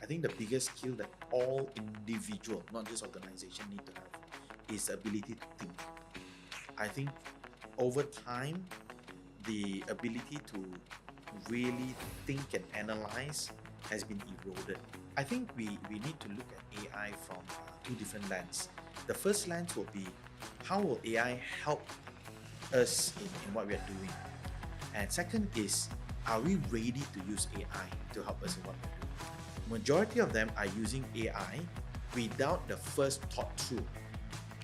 I think the biggest skill that all individual, not just organization, need to have is the ability to think. I think over time, the ability to really think and analyze has been eroded. I think we need to look at AI from two different lenses. The first lens will be how will AI help us in what we are doing? And second is, are we ready to use AI to help us in what we're doing? Majority of them are using AI without the first thought through.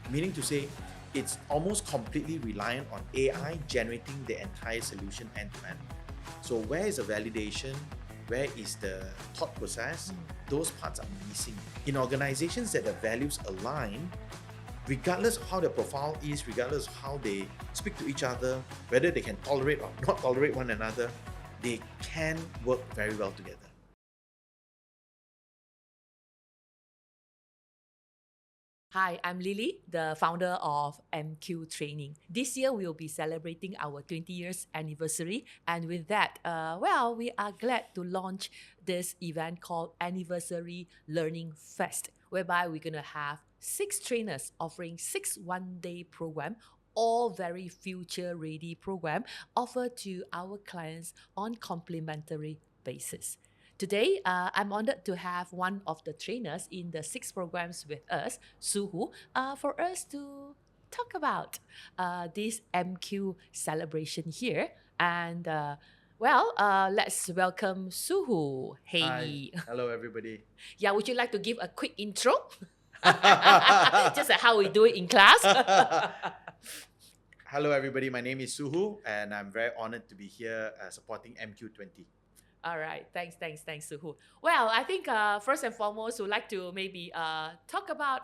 Meaning to say, it's almost completely reliant on AI generating the entire solution end to end. So where is the validation? Where is the thought process? Those parts are missing. In organizations that the values align, regardless of how their profile is, regardless of how they speak to each other, whether they can tolerate or not tolerate one another, they can work very well together. Hi, I'm Lily, the founder of MQ Training. This year we will be celebrating our 20 years anniversary, and with that, we are glad to launch this event called Anniversary Learning Fest, whereby we're gonna have 6 trainers offering 6 one-day program, all very future-ready program offered to our clients on complimentary basis. Today, I'm honored to have one of the trainers in the 6 programs with us, Soo Hoo, for us to talk about this MQ celebration here. And let's welcome Soo Hoo. Hi, Hey. hello everybody. Yeah, would you like to give a quick intro? Just like how we do it in class. Hello everybody, my name is Soo Hoo and I'm very honored to be here supporting MQ20. All right, thanks, Soo Hoo. Well, I think first and foremost, we'd like to maybe talk about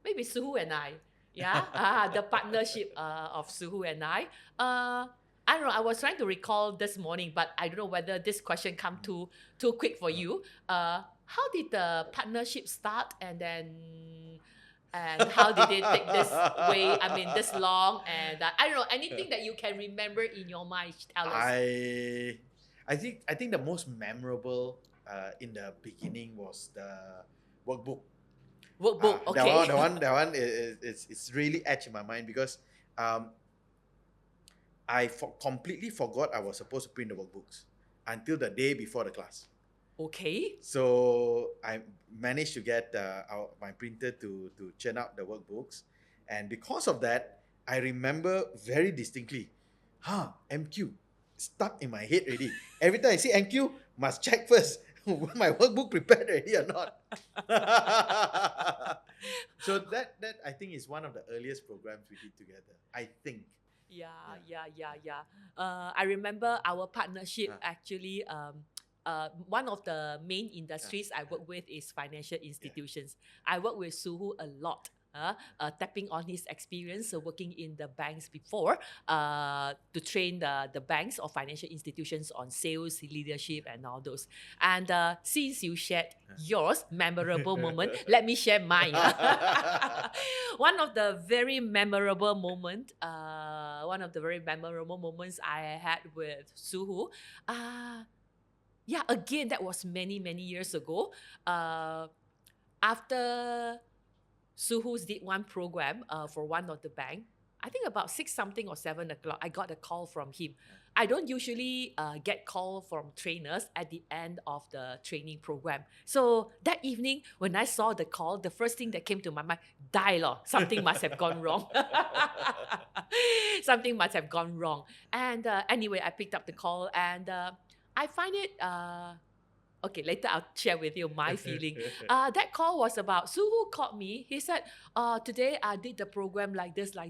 maybe Soo Hoo and I. Yeah, the partnership of Soo Hoo and I. I don't know. I was trying to recall this morning, but I don't know whether this question come too quick for you. How did the partnership start, and how did it take this way? I mean, this long, and I don't know anything that you can remember in your mind. Tell us. I think the most memorable in the beginning was the workbook. Workbook, That okay. one is it's really etched in my mind because I completely forgot I was supposed to print the workbooks until the day before the class. Okay. So I managed to get my printer to churn out the workbooks, and because of that, I remember very distinctly, MQ stuck in my head already. Every time I see MQ, must check first my workbook prepared already or not. So that I think is one of the earliest programs we did together. I think. Yeah. I remember our partnership actually. One of the main industries I work with is financial institutions. I work with Soo Hoo a lot. Tapping on his experience working in the banks before to train the banks or financial institutions on sales, leadership, and all those. And since you shared yours memorable moment, let me share mine. One of the very memorable moments I had with Soo Hoo. Again, that was many years ago. After Soo Hoo's did one program for one of the bank, I think about 6 something or 7 o'clock, I got a call from him. I don't usually get call from trainers at the end of the training program. So that evening, when I saw the call, the first thing that came to my mind, something must have gone wrong. Something must have gone wrong. And anyway, I picked up the call and I find it okay, later I'll share with you my feeling. That call was about Soo Hoo called me. He said, today I did the program like this. I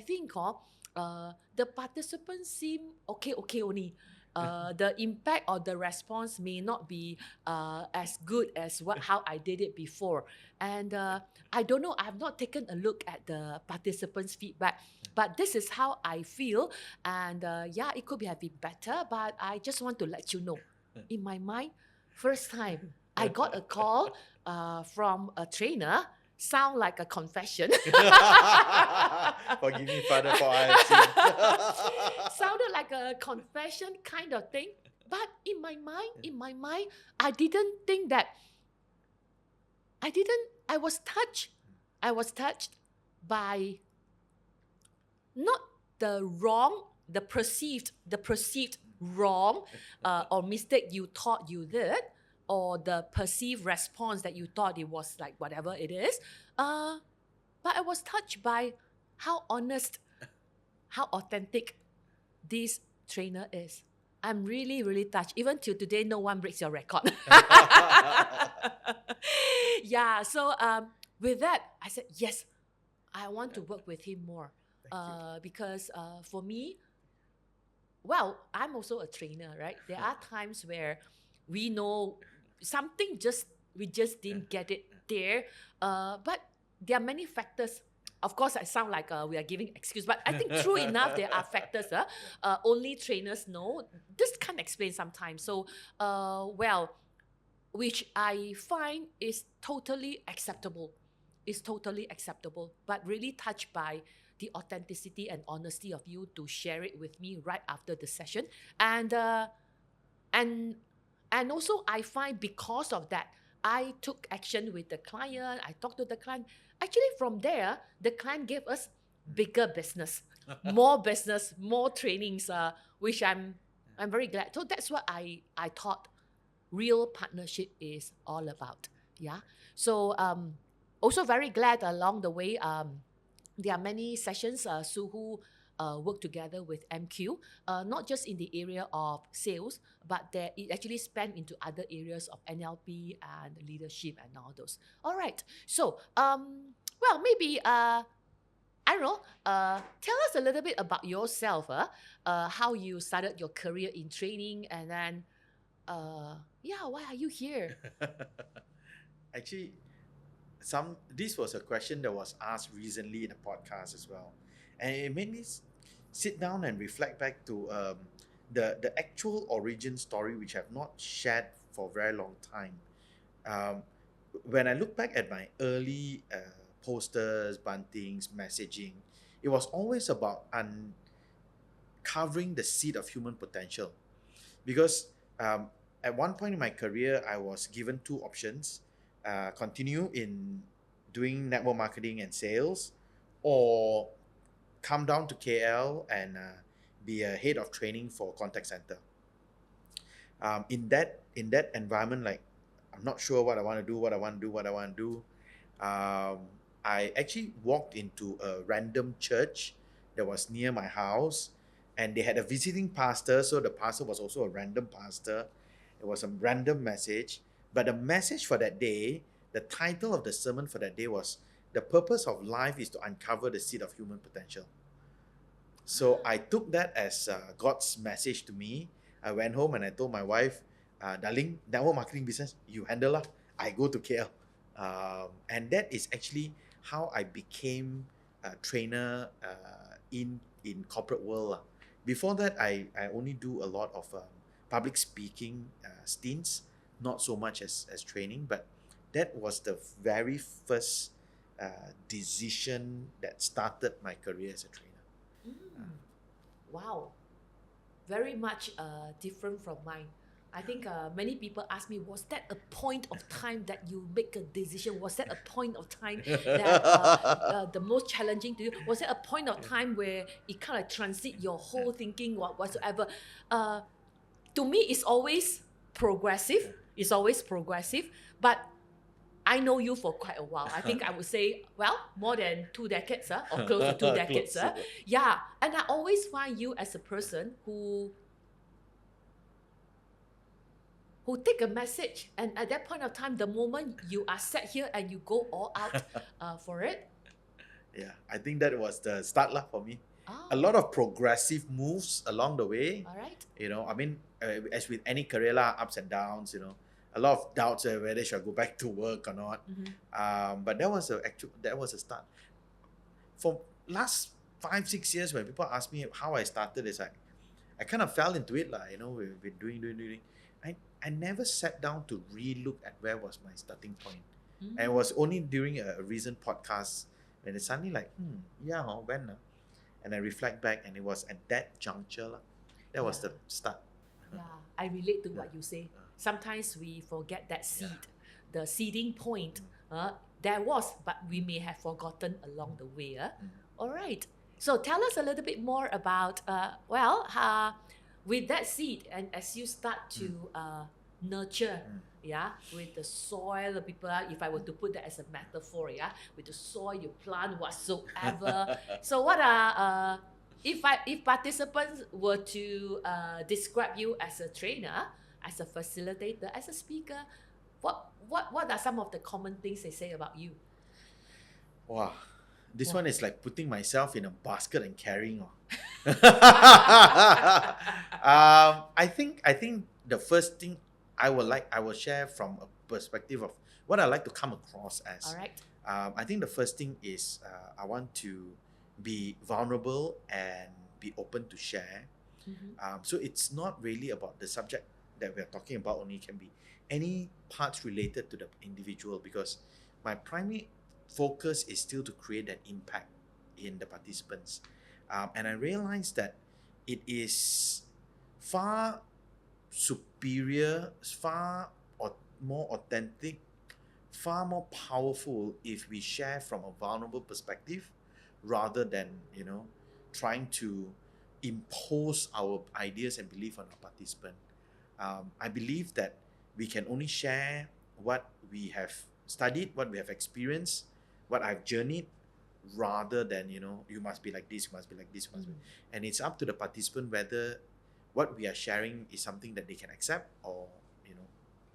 think the participants seem okay only. The impact or the response may not be as good as how I did it before. And I don't know, I have not taken a look at the participants' feedback, but this is how I feel. And it could have been better, but I just want to let you know. In my mind, first time I got a call from a trainer, sound like a confession. Forgive me, Father, for I have sinned. Sounded like a confession kind of thing. But in my mind, I didn't think that. I didn't. I was touched. I was touched by not the wrong, the perceived wrong or mistake you thought you did, or the perceived response that you thought it was like whatever it is. Uh, but I was touched by how honest, how authentic this trainer is. I'm really, really touched. Even till today, no one breaks your record. Yeah. So with that, I said yes. I want to work with him more. Because for me, well, I'm also a trainer, right? There are times where we know something we just didn't get it there. But there are many factors. Of course, I sound like we are giving excuse, but I think true enough, there are factors. Only trainers know. This can't explain sometimes. So, well, which I find is totally acceptable. Is totally acceptable, but really touched by the authenticity and honesty of you to share it with me right after the session, and and and also I find because of that, I took action with the client. I talked to the client. Actually, from there, the client gave us bigger business, more trainings, which I'm very glad. So that's what I thought real partnership is all about. Yeah. So also very glad along the way. There are many sessions. Soo Hoo work together with MQ, not just in the area of sales, but it actually span into other areas of NLP and leadership and all those. All right. So well, maybe I don't know. Tell us a little bit about yourself. How you started your career in training, and then yeah, why are you here? Actually, this was a question that was asked recently in a podcast as well, and it made me sit down and reflect back to the actual origin story, which I've not shared for a very long time. Um, when I look back at my early posters, buntings, messaging, it was always about uncovering the seed of human potential. Because at one point in my career, I was given two options: continue in doing network marketing and sales, or come down to KL and be a head of training for contact center. In that environment, like, I'm not sure what I want to do, um, I actually walked into a random church that was near my house, and they had a visiting pastor, so the pastor was also a random pastor. It was a random message, but the message for that day, the title of the sermon for that day was "The purpose of life is to uncover the seed of human potential." So I took that as God's message to me. I went home and I told my wife, darling, network marketing business, you handle lah. I go to KL. And that is actually how I became a trainer in corporate world lah. Before that, I only do a lot of public speaking stints, not so much as training, but that was the very first decision that started my career as a trainer. Mm, wow, very much different from mine. I think many people ask me, was that a point of time that you make a decision? Was that a point of time that the most challenging to you? Was it a point of time where it kind of transit your whole thinking, whatsoever? To me, it's always progressive. It's always progressive, but I know you for quite a while. I think I would say, well, more than 2 decades, or close to 2 decades. Close. Yeah. And I always find you as a person who take a message, and at that point of time, the moment you are set here and you go all out for it. Yeah, I think that was the start lah for me. Oh, A lot of progressive moves along the way. all right. I mean, as with any career lah, ups and downs. A lot of doubts whether should I go back to work or not. But that was a start. For last 5-6 years, when people ask me how I started, it's like I kind of fell into it lah. We've been doing. I never sat down to re-look at where was my starting point. And it was only during a recent podcast when it's suddenly like, when? And I reflect back, and it was at that juncture lah. That was the start. I relate to what Yeah. you say. Uh, Sometimes we forget that yeah. seed, the seeding point. There was, but we may have forgotten along the way. All right. So tell us a little bit more about, with that seed, and as you start to nurture, with the soil, the people, if I were to put that as a metaphor, with the soil, you plant whatsoever. So what are, if participants were to describe you as a trainer, as a facilitator, as a speaker, what are some of the common things they say about you? Wow. This Wow. one is like putting myself in a basket and carrying on. I think the first thing I will share from a perspective of what I like to come across All as. right. I think the first thing is I want to be vulnerable and be open to share. So it's not really about the subject that we're talking about only, it can be any parts related to the individual, because my primary focus is still to create an impact in the participants. And I realized that it is far superior, far more authentic, far more powerful if we share from a vulnerable perspective rather than, trying to impose our ideas and belief on our participant. I believe that we can only share what we have studied, what we have experienced, what I've journeyed, rather than, you must be like this, you must be like this, you must be. And it's up to the participant whether what we are sharing is something that they can accept or,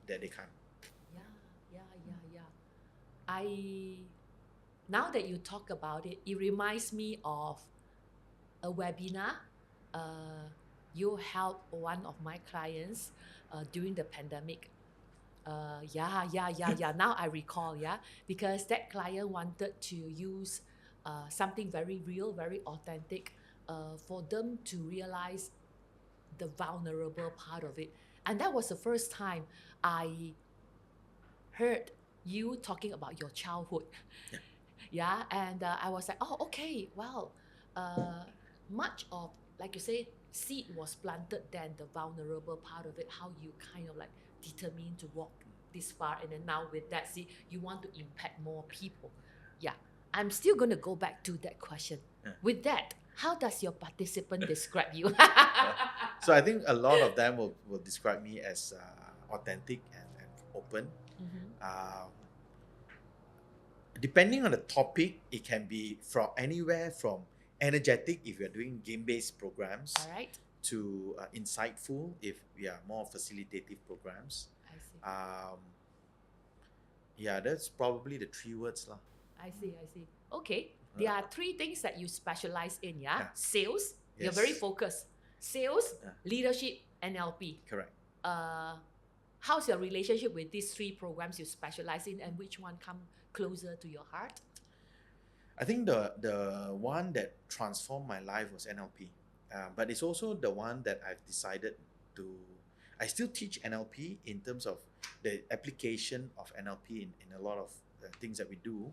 that they can't. Yeah. I Now that you talk about it, it reminds me of a webinar. You helped one of my clients during the pandemic. Yeah. Now I recall, because that client wanted to use something very real, very authentic, for them to realize the vulnerable part of it. And that was the first time I heard you talking about your childhood. And I was like, oh, okay, well, uh, much of, like you say, seed was planted, then the vulnerable part of it, how you kind of like determined to walk this far, and then now with that seed you want to impact more people. Yeah, I'm still going to go back to that question. With that, how does your participant describe you? So I think a lot of them will describe me as authentic and open. Um, Depending on the topic, it can be from anywhere from energetic if you're doing game-based programs, All right. to insightful if we are more facilitative programs. I see. Yeah, that's probably the three words lah. I see. Okay. There are three things that you specialize in, Yeah. Sales, you're very Yes. focused. Sales, Yeah. leadership, NLP. Correct. How's your relationship with these three programs you specialize in, and which one come closer to your heart? I think the one that transformed my life was NLP, but it's also the one that I've decided to. I still teach NLP in terms of the application of NLP in a lot of things that we do,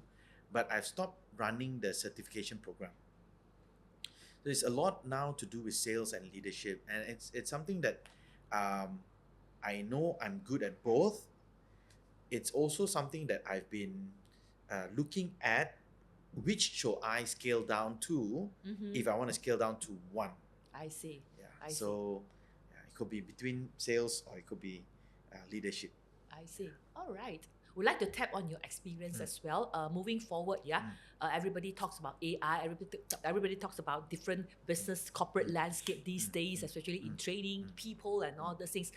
but I've stopped running the certification program. There's a lot now to do with sales and leadership, and it's something that I know I'm good at both. It's also something that I've been looking at, which should I scale down to if I want to scale down to one. I see. Yeah. I see. So it could be between sales or it could be leadership. I see. All right. We'd like to tap on your experience as well. Moving forward, everybody talks about AI. Everybody talks about different business corporate landscape these days, especially in training people and all those things.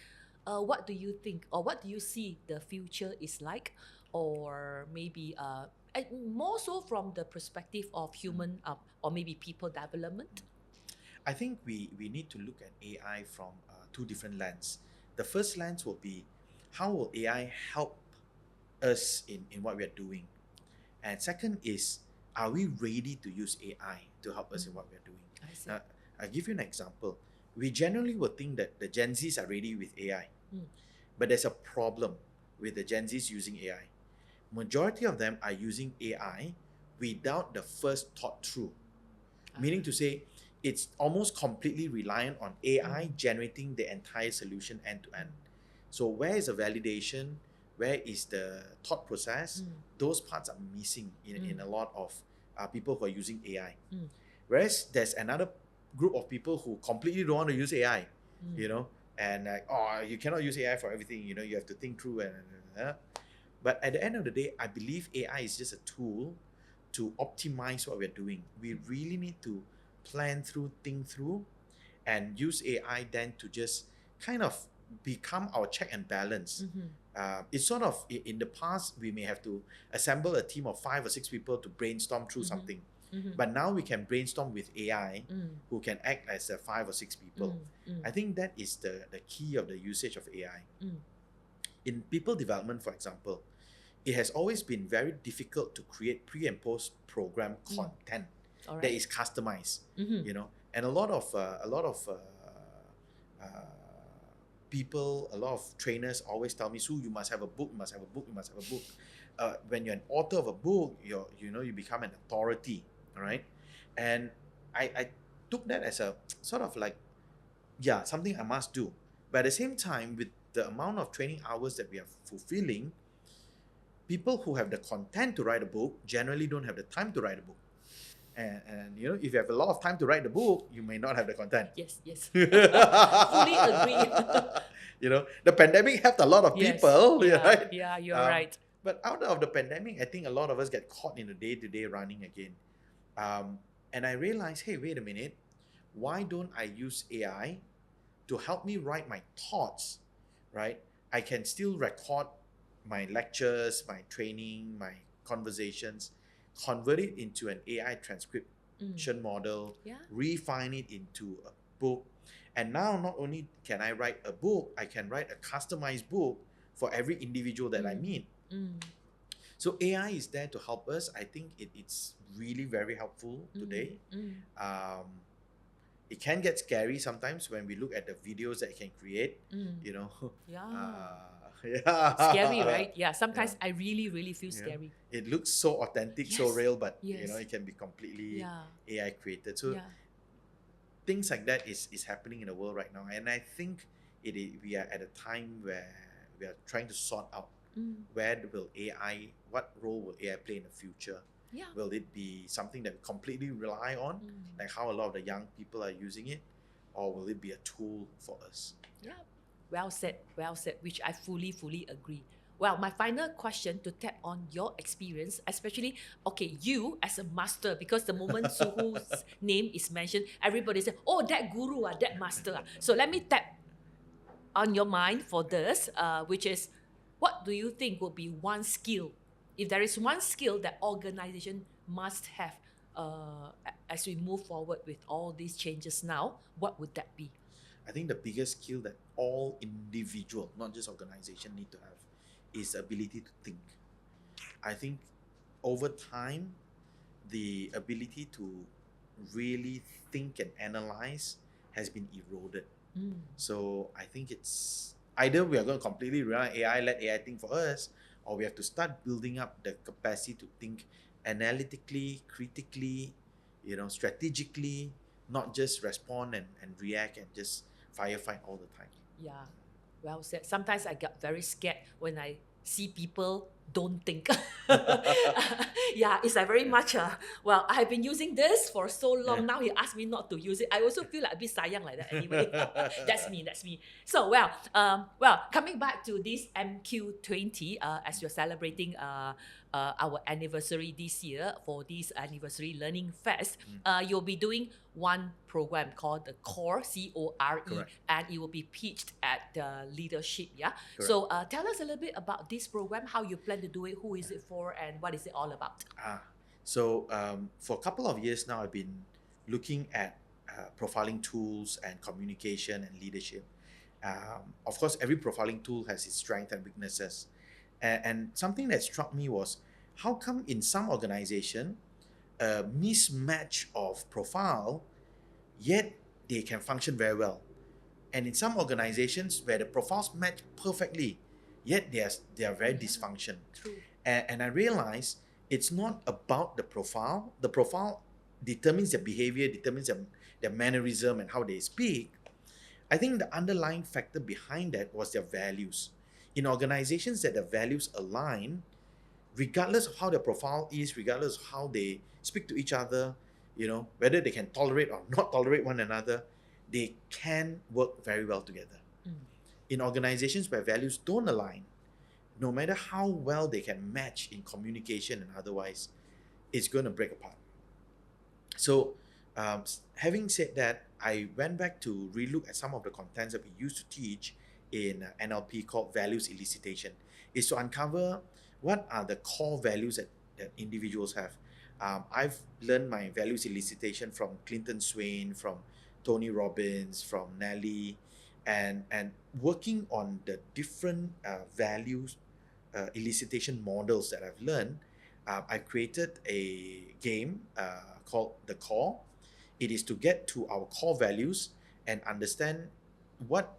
What do you think, or what do you see the future is like, or maybe and more so from the perspective of human or maybe people development? I think we need to look at AI from two different lenses. The first lens will be, how will AI help us in what we are doing? And second is, are we ready to use AI to help us in what we are doing? I see. I'll give you an example. We generally would think that the Gen Zs are ready with AI, but there's a problem with the Gen Zs using AI. Majority of them are using AI without the first thought through. Meaning to say, it's almost completely reliant on AI generating the entire solution end to end. So where is the validation? Where is the thought process? Those parts are missing in a lot of people who are using AI. Whereas there's another group of people who completely don't want to use AI, you know, and like, oh, you cannot use AI for everything, you know, you have to think through and. But at the end of the day, I believe AI is just a tool to optimize what we're doing. We really need to plan through, think through, and use AI then to just kind of become our check and balance. It's sort of in the past, we may have to assemble a team of 5 or 6 people to brainstorm through something. But now we can brainstorm with AI who can act as 5 or 6 people. I think that is the key of the usage of AI. In people development, for example, it has always been very difficult to create pre and post program content that is customized, you know, and a lot of people, a lot of trainers always tell me, Soo, you must have a book, you must have a book, you must have a book. When you're an author of a book, you become an authority, right? And I took that as a sort of like, yeah, something I must do. But at the same time, with the amount of training hours that we are fulfilling, people who have the content to write a book generally don't have the time to write a book. And you know, if you have a lot of time to write the book, you may not have the content. Yes. Fully agree. You know, the pandemic helped a lot of people, right? Yeah, you're right. But out of the pandemic, I think a lot of us get caught in the day-to-day running again. And I realized, hey, wait a minute, why don't I use AI to help me write my thoughts, right? I can still record my lectures, my training, my conversations, convert it into an AI transcription model, refine it into a book. And now not only can I write a book, I can write a customized book for every individual that I meet. So AI is there to help us. I think it's really very helpful today. It can get scary sometimes when we look at the videos that it can create, you know. Scary, right? Yeah, sometimes I really feel scary. It looks so authentic, so real, but you know, it can be completely AI created. So things like that is happening in the world right now, and I think we are at a time where we are trying to sort out what role will AI play in the future. Will it be something that we completely rely on, like how a lot of the young people are using it, or will it be a tool for us? Well said, which I fully agree. Well, my final question to tap on your experience, especially, okay, you as a master, because the moment Soo Hoo's name is mentioned, everybody says, oh, that guru, that master. So let me tap on your mind for this, which is, what do you think would be one skill, if there is one skill that organization must have as we move forward with all these changes now, what would that be? I think the biggest skill that all individual, not just organization, need to have is the ability to think. I think over time, the ability to really think and analyze has been eroded. So I think it's either we are going to completely rely on AI, let AI think for us, or we have to start building up the capacity to think analytically, critically, you know, strategically, not just respond and react and just firefight all the time. Yeah, well said. Sometimes I get very scared when I see people don't think. Yeah, it's like very much well, I have been using this for so long. Now he asked me not to use it. I also feel like a bit sayang like that anyway. That's me. So well, coming back to this MQ20, as you're celebrating our anniversary this year for this anniversary learning fest, you'll be doing one program called the Core, CORE, and it will be pitched at the leadership. So tell us a little bit about this program, how you plan to do it, who is it for, and what is it all about? So for a couple of years now, I've been looking at profiling tools and communication and leadership. Of course, every profiling tool has its strengths and weaknesses. And something that struck me was, how come in some organization, a mismatch of profile, yet they can function very well. And in some organizations where the profiles match perfectly, yet they are very dysfunctional. True. And I realized it's not about the profile. The profile determines their behavior, determines their mannerism and how they speak, I think the underlying factor behind that was their values. In organizations that the values align, regardless of how their profile is, regardless of how they speak to each other, whether they can tolerate or not tolerate one another, they can work very well together. Mm. In organizations where values don't align, no matter how well they can match in communication and otherwise, it's going to break apart. So, having said that, I went back to relook at some of the contents that we used to teach in NLP called values elicitation. Is to uncover what are the core values that individuals have. I've learned my values elicitation from Clinton Swain, from Tony Robbins, from Nelly, and working on the different values elicitation models that I've learned. I created a game called The Core. It is to get to our core values and understand what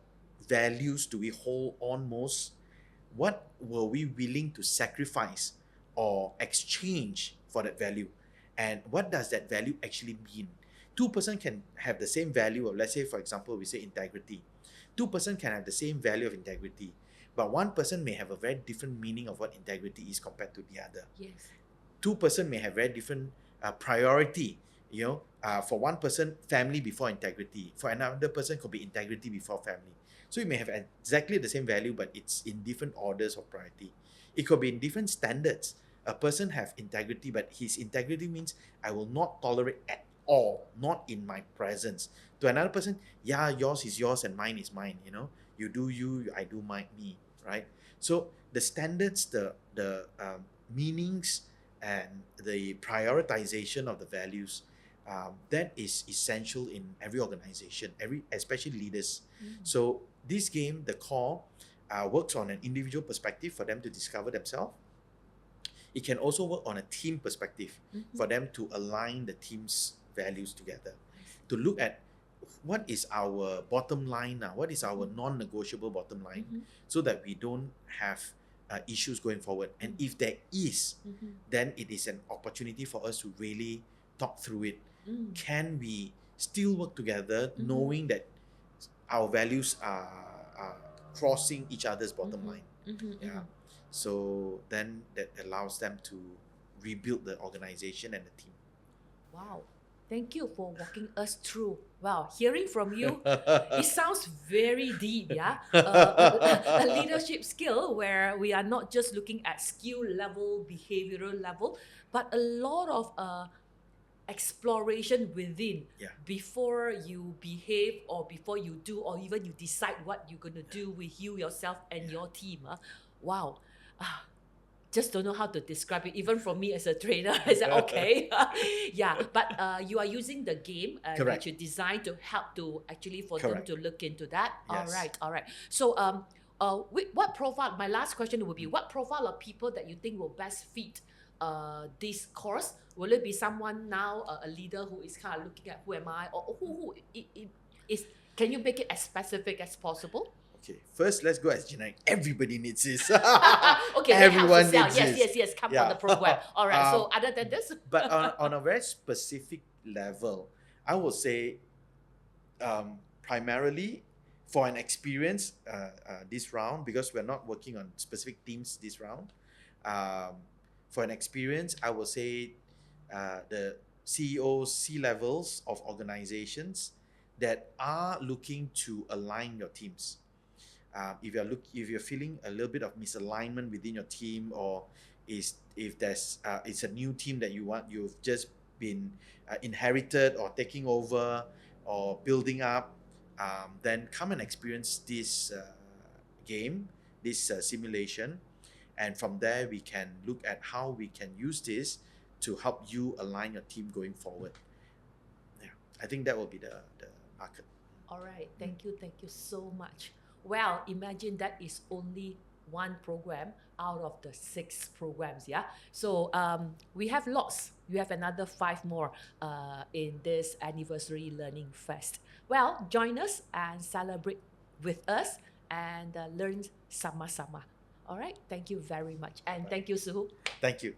values do we hold on most, what were we willing to sacrifice or exchange for that value, and what does that value actually mean. Two-person can have the same value of, let's say, for example, we say integrity. Two-person can have the same value of integrity, but one person may have a very different meaning of what integrity is compared to the other. Yes. Two-person may have very different priority. For one person, family before integrity. For another person, could be integrity before family. So you may have exactly the same value, but it's in different orders of priority. It could be in different standards. A person have integrity, but his integrity means I will not tolerate at all, not in my presence. To another person, yeah, yours is yours and mine is mine. You do you, I do me, right? So the standards, the meanings, and the prioritization of the values, that is essential in every organization, especially leaders. So this game, The Core, works on an individual perspective for them to discover themselves. It can also work on a team perspective for them to align the team's values together, to look at what is our bottom line now, what is our non-negotiable bottom line, so that we don't have issues going forward. And if there is, then it is an opportunity for us to really talk through it. Can we still work together knowing that our values are crossing each other's bottom line? Yeah. So then that allows them to rebuild the organization and the team. Wow. Thank you for walking us through. Wow, hearing from you, it sounds very deep, yeah? A leadership skill where we are not just looking at skill level, behavioral level, but a lot of exploration within before you behave or before you do or even you decide what you're going to do with you, yourself, and your team. Wow. Just don't know how to describe it. Even for me as a trainer, I said, okay. Yeah, but you are using the game Correct. that you designed to help to actually for Correct. them to look into that. Yes. All right. So what profile, my last question would be, what profile of people that you think will best fit this course? Will it be someone now, a leader who is kind of looking at who am I, or who is, can you make it as specific as possible? Okay, first let's go as generic. Everybody needs this. Okay, Everyone that helps to needs sell. this. Yes, come on the program. All right, so other than this? But on a very specific level, I would say primarily for an experience this round, because we're not working on specific teams this round. For an experience, I would say the CEOs, C-levels of organizations that are looking to align your teams. If you're feeling a little bit of misalignment within your team, or if there's it's a new team that you've just been inherited or taking over or building up, then come and experience this game, this simulation, and from there we can look at how we can use this to help you align your team going forward. Yeah, I think that will be the market. All right, thank you so much. Well, imagine that is only one program out of the 6 programs, yeah? So we have lots. We have another 5 more in this anniversary learning fest. Well, join us and celebrate with us and learn sama-sama. All right, thank you very much. And thank you, Soo Hoo. Thank you.